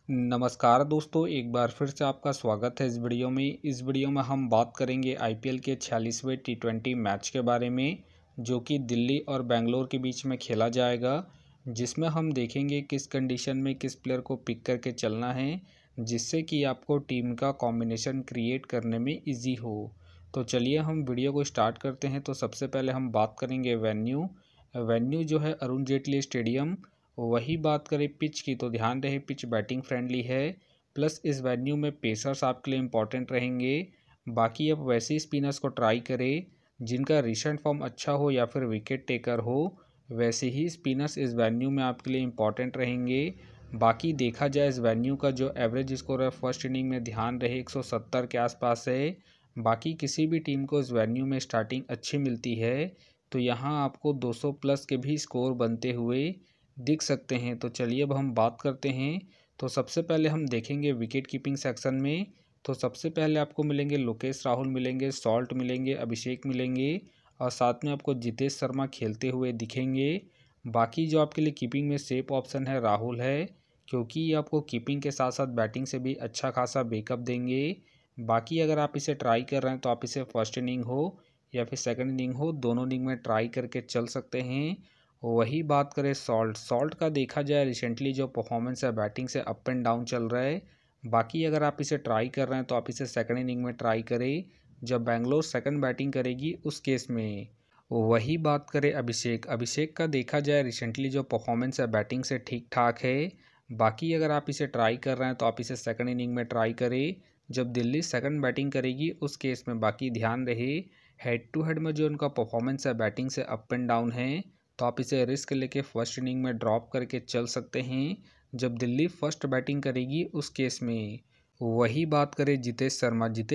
नमस्कार दोस्तों, एक बार फिर से आपका स्वागत है इस वीडियो में। इस वीडियो में हम बात करेंगे आईपीएल के 46वें टी20 मैच के बारे में, जो कि दिल्ली और बेंगलोर के बीच में खेला जाएगा, जिसमें हम देखेंगे किस कंडीशन में किस प्लेयर को पिक करके चलना है, जिससे कि आपको टीम का कॉम्बिनेशन क्रिएट करने में ईजी हो। तो चलिए हम वीडियो को स्टार्ट करते हैं। तो सबसे पहले हम बात करेंगे वेन्यू जो है अरुण जेटली स्टेडियम। वही बात करें पिच की, तो ध्यान रहे पिच बैटिंग फ्रेंडली है, प्लस इस वेन्यू में पेसर्स आपके लिए इम्पॉर्टेंट रहेंगे। बाकी अब वैसे ही स्पिनर्स को ट्राई करें जिनका रिसेंट फॉर्म अच्छा हो या फिर विकेट टेकर हो, वैसे ही स्पिनर्स इस वेन्यू में आपके लिए इम्पॉर्टेंट रहेंगे। बाकी देखा जाए इस वेन्यू का जो एवरेज स्कोर है फर्स्ट इनिंग में, ध्यान रहे 170 के आसपास है। बाकी किसी भी टीम को इस वेन्यू में स्टार्टिंग अच्छी मिलती है, तो यहाँ आपको 200 प्लस के भी स्कोर बनते हुए दिख सकते हैं। तो चलिए अब हम बात करते हैं। तो सबसे पहले हम देखेंगे विकेट कीपिंग सेक्शन में। तो सबसे पहले आपको मिलेंगे लोकेश राहुल मिलेंगे, सॉल्ट मिलेंगे, अभिषेक मिलेंगे और साथ में आपको जितेश शर्मा खेलते हुए दिखेंगे। बाकी जो आपके लिए कीपिंग में सेफ ऑप्शन है राहुल है, क्योंकि ये आपको कीपिंग के साथ साथ बैटिंग से भी अच्छा खासा बैकअप देंगे। बाकी अगर आप इसे ट्राई कर रहे हैं तो आप इसे फर्स्ट इनिंग हो या फिर सेकंड इनिंग हो, दोनों इनिंग में ट्राई करके चल सकते हैं। वही बात करें सॉल्ट का, देखा जाए रिसेंटली जो परफॉर्मेंस है बैटिंग से अप एंड डाउन चल रहा है। बाकी अगर आप इसे ट्राई कर रहे हैं तो आप इसे सेकंड इनिंग में ट्राई करें, जब बेंगलोर सेकंड बैटिंग करेगी उस केस में। वही बात करें अभिषेक का, देखा जाए रिसेंटली जो परफॉर्मेंस है बैटिंग से ठीक ठाक है। बाकी अगर आप इसे ट्राई कर रहे हैं तो आप इसे सेकंड इनिंग में ट्राई करें, जब दिल्ली सेकंड बैटिंग करेगी उस केस में। बाकी ध्यान रहे हेड टू हेड में जो उनका परफॉर्मेंस है बैटिंग से अप एंड डाउन है, तो आप इसे रिस्क लेके फर्स्ट इनिंग में ड्रॉप करके चल सकते हैं, जब दिल्ली फर्स्ट बैटिंग करेगी उस केस में। वही बात करें जितेश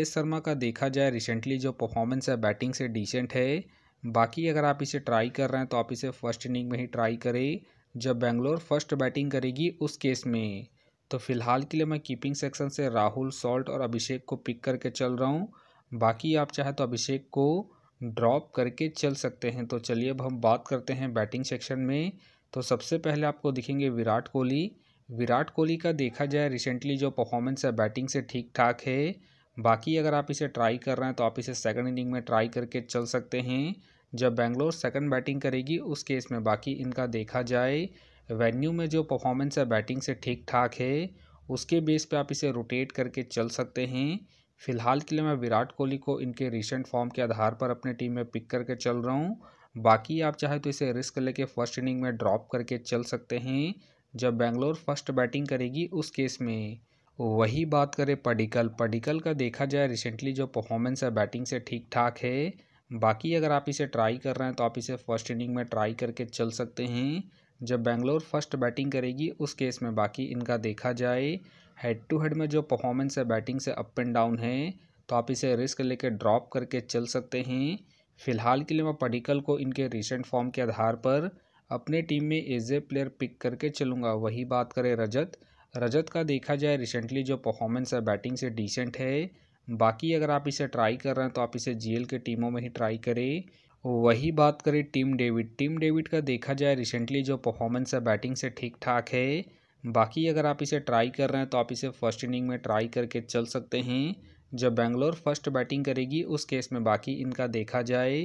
शर्मा का, देखा जाए रिसेंटली जो परफॉर्मेंस है बैटिंग से डिसेंट है। बाकी अगर आप इसे ट्राई कर रहे हैं तो आप इसे फर्स्ट इनिंग में ही ट्राई करें, जब बेंगलोर फर्स्ट बैटिंग करेगी उस केस में। तो फिलहाल के लिए मैं कीपिंग सेक्शन से राहुल, सॉल्ट और अभिषेक को पिक करके चल रहा हूँ। बाकी आप चाहे तो अभिषेक को ड्रॉप करके चल सकते हैं। तो चलिए अब हम बात करते हैं बैटिंग सेक्शन में। तो सबसे पहले आपको दिखेंगे विराट कोहली का, देखा जाए रिसेंटली जो परफॉर्मेंस है बैटिंग से ठीक ठाक है। बाकी अगर आप इसे ट्राई कर रहे हैं तो आप इसे सेकंड इनिंग में ट्राई करके चल सकते हैं, जब बेंगलोर सेकंड बैटिंग करेगी उस केस में। बाकी इनका देखा जाए वेन्यू में जो परफॉर्मेंस है बैटिंग से ठीक ठाक है, उसके बेस पे आप इसे रोटेट करके चल सकते हैं। फिलहाल के लिए मैं विराट कोहली को इनके रिसेंट फॉर्म के आधार पर अपने टीम में पिक करके चल रहा हूँ। बाकी आप चाहे तो इसे रिस्क लेके फर्स्ट इनिंग में ड्रॉप करके चल सकते हैं, जब बेंगलोर फर्स्ट बैटिंग करेगी उस केस में। वही बात करें पडिक्कल का, देखा जाए रिसेंटली जो परफॉर्मेंस है बैटिंग से ठीक ठाक है। बाकी अगर आप इसे ट्राई कर रहे हैं तो आप इसे फर्स्ट इनिंग में ट्राई करके चल सकते हैं, जब बेंगलोर फर्स्ट बैटिंग करेगी उस केस में। बाकी इनका देखा जाए हेड टू हेड में जो परफॉर्मेंस है बैटिंग से अप एंड डाउन है, तो आप इसे रिस्क लेके ड्रॉप करके चल सकते हैं। फिलहाल के लिए मैं पडिक्कल को इनके रिसेंट फॉर्म के आधार पर अपने टीम में एज ए प्लेयर पिक करके चलूँगा। वही बात करें रजत का, देखा जाए रिसेंटली जो परफॉर्मेंस है बैटिंग से डिसेंट है। बाकी अगर आप इसे ट्राई कर रहे हैं तो आप इसे जीएल के टीमों में ही ट्राई करें। वही बात करें टीम डेविड का, देखा जाए रिसेंटली जो परफॉर्मेंस है बैटिंग से ठीक ठाक है। बाकी अगर आप इसे ट्राई कर रहे हैं तो आप इसे फर्स्ट इनिंग में ट्राई करके चल सकते हैं, जब बेंगलोर फर्स्ट बैटिंग करेगी उस केस में। बाकी इनका देखा जाए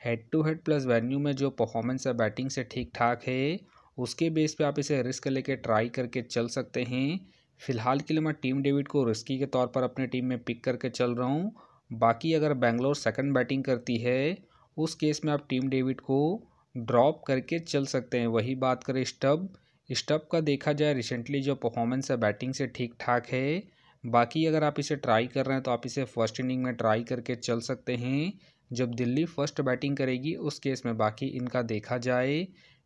head to head plus venue में जो परफॉर्मेंस है बैटिंग से ठीक ठाक है, उसके बेस पे आप इसे रिस्क लेके ट्राई करके चल सकते हैं। फिलहाल के लिए मैं टीम डेविड को रिस्की के तौर पर अपने टीम में पिक करके चल रहा हूँ। बाकी अगर बेंगलोर सेकंड बैटिंग करती है उस केस में आप टीम डेविड को ड्रॉप करके चल सकते हैं। वही बात करें स्टब का, देखा जाए रिसेंटली जो परफॉर्मेंस है बैटिंग से ठीक ठाक है। बाकी अगर आप इसे ट्राई कर रहे हैं तो आप इसे फर्स्ट इनिंग में ट्राई करके चल सकते हैं, जब दिल्ली फर्स्ट बैटिंग करेगी उस केस में। बाकी इनका देखा जाए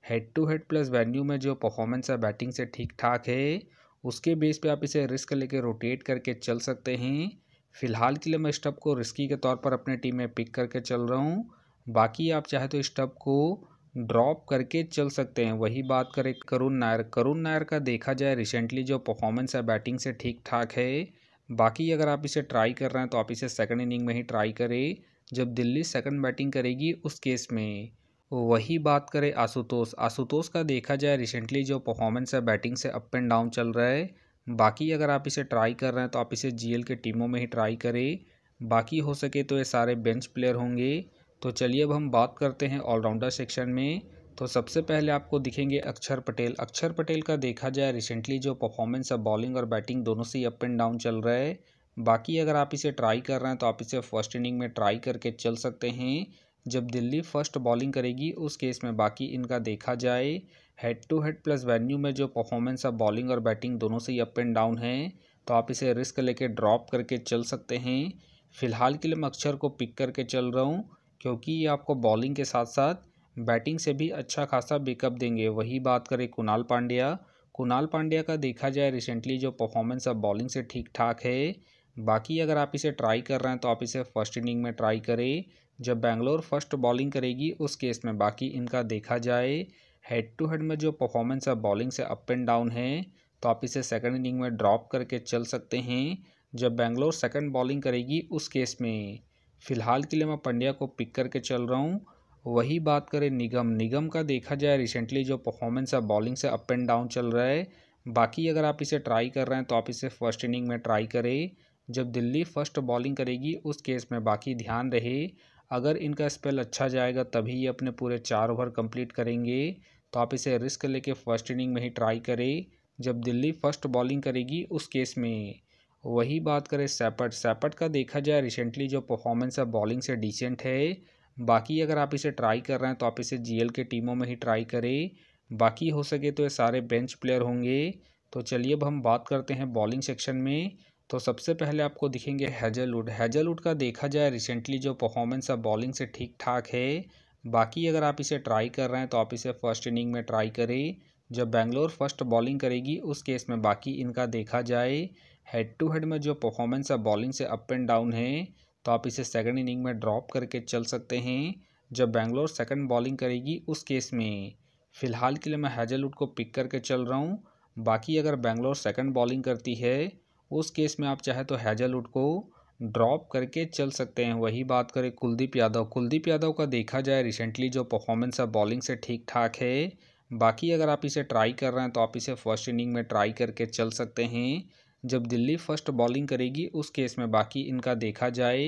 head to head plus venue में जो परफॉर्मेंस है बैटिंग से ठीक ठाक है, उसके बेस पे आप इसे रिस्क लेके रोटेट करके चल सकते हैं। फिलहाल के लिए मैं स्टब को रिस्की के तौर पर अपने टीम में पिक करके चल रहा हूँ। बाकी आप चाहे तो स्टब को ड्रॉप करके चल सकते हैं। वही बात करें करुण नायर का, देखा जाए रिसेंटली जो परफॉर्मेंस है बैटिंग से ठीक ठाक है। बाकी अगर आप इसे ट्राई कर रहे हैं तो आप इसे सेकंड इनिंग में ही ट्राई करें, जब दिल्ली सेकंड बैटिंग करेगी उस केस में। वही बात करें आशुतोष का, देखा जाए रिसेंटली जो परफॉर्मेंस है बैटिंग से अप एंड डाउन चल रहा है। बाकी अगर आप इसे ट्राई कर रहे हैं तो आप इसे जीएल के टीमों में ही ट्राई करें। बाकी हो सके तो ये सारे बेंच प्लेयर होंगे। तो चलिए अब हम बात करते हैं ऑलराउंडर सेक्शन में। तो सबसे पहले आपको दिखेंगे अक्षर पटेल। अक्षर पटेल का देखा जाए रिसेंटली जो परफॉर्मेंस है बॉलिंग और बैटिंग दोनों से ही अप एंड डाउन चल रहा है। बाकी अगर आप इसे ट्राई कर रहे हैं तो आप इसे फर्स्ट इनिंग में ट्राई करके चल सकते हैं। जब दिल्ली फर्स्ट बॉलिंग करेगी उस केस में बाकी इनका देखा जाए। Head to head plus venue में जो परफॉर्मेंस है बॉलिंग और बैटिंग दोनों से ही अप एंड डाउन है, तो आप इसे रिस्क लेके ड्रॉप करके चल सकते हैं। फिलहाल के लिए मैं अक्षर को पिक करके चल रहा हूँ, क्योंकि ये आपको बॉलिंग के साथ साथ बैटिंग से भी अच्छा खासा बैकअप देंगे। वही बात करें कुणाल पांड्या। कुणाल पांड्या का देखा जाए रिसेंटली जो परफॉर्मेंस है बॉलिंग से ठीक ठाक है। बाकी अगर आप इसे ट्राई कर रहे हैं तो आप इसे फर्स्ट इनिंग में ट्राई करें। जब बेंगलोर फर्स्ट बॉलिंग करेगी उस केस में बाकी इनका देखा जाए। हेड टू हेड में जो परफॉर्मेंस है बॉलिंग से अप एंड डाउन है, तो आप इसे सेकंड इनिंग में ड्रॉप करके चल सकते हैं। जब बेंगलोर सेकंड बॉलिंग करेगी उस केस में फ़िलहाल के लिए मैं पंड्या को पिक करके चल रहा हूँ। वही बात करें निगम। निगम का देखा जाए रिसेंटली जो परफॉर्मेंस है बॉलिंग से अप एंड डाउन चल रहा है। बाकी अगर आप इसे ट्राई कर रहे हैं तो आप इसे फर्स्ट इनिंग में ट्राई करें। जब दिल्ली फर्स्ट बॉलिंग करेगी उस केस में बाकी ध्यान रहे, अगर इनका स्पेल अच्छा जाएगा तभी ये अपने पूरे 4 ओवर कंप्लीट करेंगे। तो आप इसे रिस्क लेके फर्स्ट इनिंग में ही ट्राई करें। जब दिल्ली फर्स्ट बॉलिंग करेगी उस केस में वही बात करें सैपट। सैपट का देखा जाए रिसेंटली जो परफॉर्मेंस है बॉलिंग से डिसेंट है। बाकी अगर आप इसे ट्राई कर रहे हैं तो आप इसे जीएल के टीमों में ही ट्राई करें। बाकी हो सके तो ये सारे बेंच प्लेयर होंगे। तो चलिए अब हम बात करते हैं बॉलिंग सेक्शन में। तो सबसे पहले आपको दिखेंगे हैजलवुड। हैजलवुड का देखा जाए रिसेंटली जो परफॉर्मेंस है बॉलिंग से ठीक ठाक है। बाकी अगर आप इसे ट्राई कर रहे हैं तो आप इसे फर्स्ट इनिंग में ट्राई करें। जब बेंगलोर फर्स्ट बॉलिंग करेगी उस केस में बाकी इनका देखा जाए। हेड टू हेड में जो परफॉर्मेंस है बॉलिंग से अप एंड डाउन है, तो आप इसे सेकंड इनिंग में ड्रॉप करके चल सकते हैं। जब बेंगलोर सेकंड बॉलिंग करेगी उस केस में फ़िलहाल के लिए मैं हैजलवुड को पिक करके चल रहा हूँ। बाकी अगर बेंगलोर सेकंड बॉलिंग करती है उस केस में आप चाहे तो हैजलवुड को ड्रॉप करके चल सकते हैं। वही बात करें कुलदीप यादव। कुलदीप यादव का देखा जाए रिसेंटली जो परफॉर्मेंस है बॉलिंग से ठीक ठाक है। बाकी अगर आप इसे ट्राई कर रहे हैं तो आप इसे फर्स्ट इनिंग में ट्राई करके चल सकते हैं। जब दिल्ली फर्स्ट बॉलिंग करेगी उस केस में बाकी इनका देखा जाए।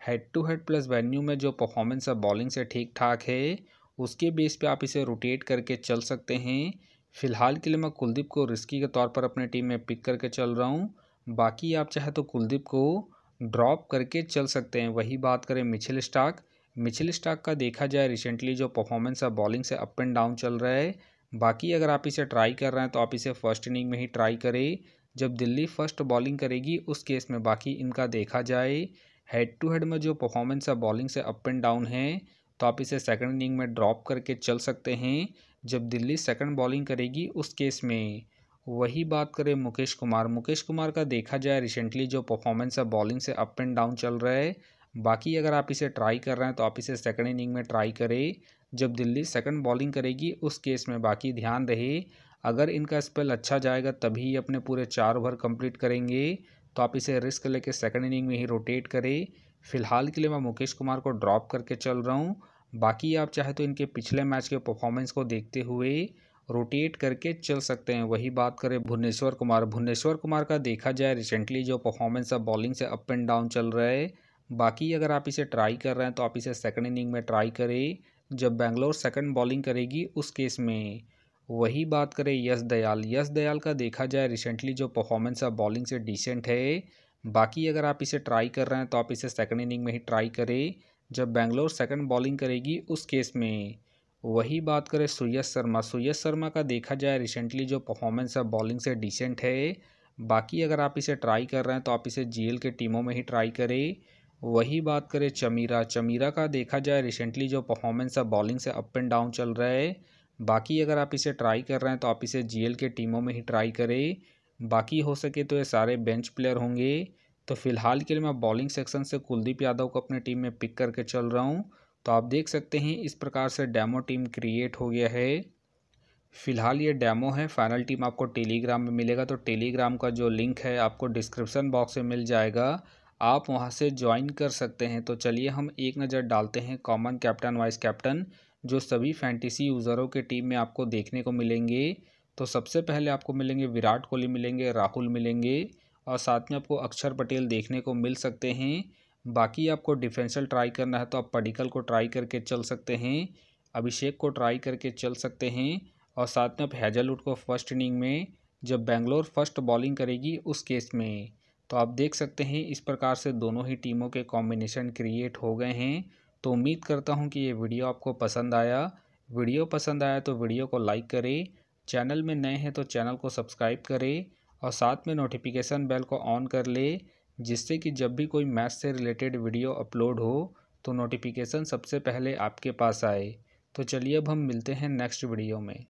Head to head plus venue में जो परफॉर्मेंस है बॉलिंग से ठीक ठाक है, उसके बेस पे आप इसे रोटेट करके चल सकते हैं। फिलहाल के लिए मैं कुलदीप को रिस्की के तौर पर अपने टीम में पिक करके चल रहा हूँ। बाकी आप चाहे तो कुलदीप को ड्रॉप करके चल सकते हैं। वही बात करें मिचेल स्टार्क। मिचेल स्टार्क का देखा जाए रिसेंटली जो परफॉर्मेंस है बॉलिंग से अप एंड डाउन चल रहा है। बाकी अगर आप इसे ट्राई कर रहे हैं तो आप इसे फर्स्ट इनिंग में ही ट्राई करें। जब दिल्ली फर्स्ट बॉलिंग करेगी उस केस में बाकी इनका देखा जाए। हेड टू हेड में जो परफॉर्मेंस है बॉलिंग से अप एंड डाउन है, तो आप इसे सेकंड इनिंग में ड्रॉप करके चल सकते हैं। जब दिल्ली सेकंड बॉलिंग करेगी उस केस में वही बात करें मुकेश कुमार। मुकेश कुमार का देखा जाए रिसेंटली जो परफॉर्मेंस है बॉलिंग से अप एंड डाउन चल रहा है। बाकी अगर आप इसे ट्राई कर रहे हैं तो आप इसे सेकंड इनिंग में ट्राई करें। जब दिल्ली सेकंड बॉलिंग करेगी उस केस में बाकी ध्यान रहे, अगर इनका स्पेल अच्छा जाएगा तभी अपने पूरे 4 ओवर कंप्लीट करेंगे। तो आप इसे रिस्क लेके सेकंड इनिंग में ही रोटेट करें। फिलहाल के लिए मैं मुकेश कुमार को ड्रॉप करके चल रहा हूँ। बाकी आप चाहे तो इनके पिछले मैच के परफॉर्मेंस को देखते हुए रोटेट करके चल सकते हैं। वही बात करें भुवनेश्वर कुमार। भुवनेश्वर कुमार का देखा जाए रिसेंटली जो परफॉर्मेंस है बॉलिंग से अप एंड डाउन चल रहा है। बाकी अगर आप इसे ट्राई कर रहे हैं तो आप इसे सेकंड इनिंग में ट्राई करें। जब बेंगलोर सेकंड बॉलिंग करेगी उस केस में वही बात करें यश दयाल। यश दयाल का देखा जाए रिसेंटली जो परफॉर्मेंस है बॉलिंग से डिसेंट है। बाकी अगर आप इसे ट्राई कर रहे हैं तो आप इसे सेकंड इनिंग में ही ट्राई करें। जब बेंगलोर सेकंड बॉलिंग करेगी उस केस में वही बात करें सुयश शर्मा। सुयश शर्मा का देखा जाए रिसेंटली जो परफॉर्मेंस है बॉलिंग से डिसेंट है। बाकी अगर आप इसे ट्राई कर रहे हैं तो आप इसे जीएल के टीमों में ही ट्राई करें। वही बात करें चमीरा। चमीरा का देखा जाए रिसेंटली जो परफॉर्मेंस है बॉलिंग से अप एंड डाउन चल रहा है। बाकी अगर आप इसे ट्राई कर रहे हैं तो आप इसे जीएल के टीमों में ही ट्राई करें। बाकी हो सके तो ये सारे बेंच प्लेयर होंगे। तो फिलहाल के लिए मैं बॉलिंग सेक्शन से कुलदीप यादव को अपने टीम में पिक करके चल रहा हूँ। तो आप देख सकते हैं इस प्रकार से डेमो टीम क्रिएट हो गया है। फिलहाल ये डेमो है, फाइनल टीम आपको टेलीग्राम में मिलेगा। तो टेलीग्राम का जो लिंक है आपको डिस्क्रिप्शन बॉक्स में मिल जाएगा, आप वहां से ज्वाइन कर सकते हैं। तो चलिए हम एक नज़र डालते हैं कॉमन कैप्टन वाइस कैप्टन जो सभी फैंटेसी यूज़रों के टीम में आपको देखने को मिलेंगे। तो सबसे पहले आपको मिलेंगे विराट कोहली मिलेंगे, राहुल मिलेंगे और साथ में आपको अक्षर पटेल देखने को मिल सकते हैं। बाकी आपको डिफरेंशियल ट्राई करना है तो आप पडिक्कल को ट्राई करके चल सकते हैं, अभिषेक को ट्राई करके चल सकते हैं और साथ में आप हैजलवुड को फर्स्ट इनिंग में जब बेंगलोर फर्स्ट बॉलिंग करेगी उस केस में। तो आप देख सकते हैं इस प्रकार से दोनों ही टीमों के कॉम्बिनेशन क्रिएट हो गए हैं। तो उम्मीद करता हूं कि ये वीडियो आपको पसंद आया। वीडियो पसंद आया तो वीडियो को लाइक करें, चैनल में नए हैं तो चैनल को सब्सक्राइब करें और साथ में नोटिफिकेशन बेल को ऑन कर ले, जिससे कि जब भी कोई मैच से रिलेटेड वीडियो अपलोड हो तो नोटिफिकेशन सबसे पहले आपके पास आए। तो चलिए अब हम मिलते हैं नेक्स्ट वीडियो में।